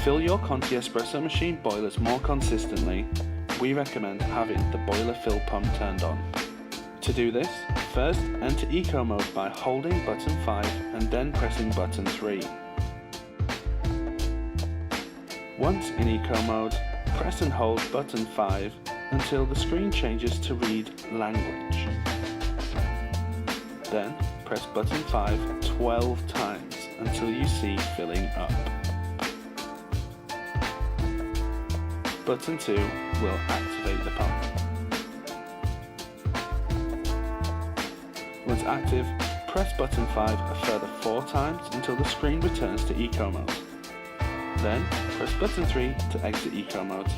fill your Conti espresso machine boilers more consistently, we recommend having the boiler fill pump turned on. To do this, first enter Eco mode by holding button 5 and then pressing button 3. Once in Eco mode, press and hold button 5 until the screen changes to read language. Then press button 5 12 times until you see filling up. Button 2 will activate the pump. Once active, press button 5 a further 4 times until the screen returns to Eco mode. Then press button 3 to exit Eco mode.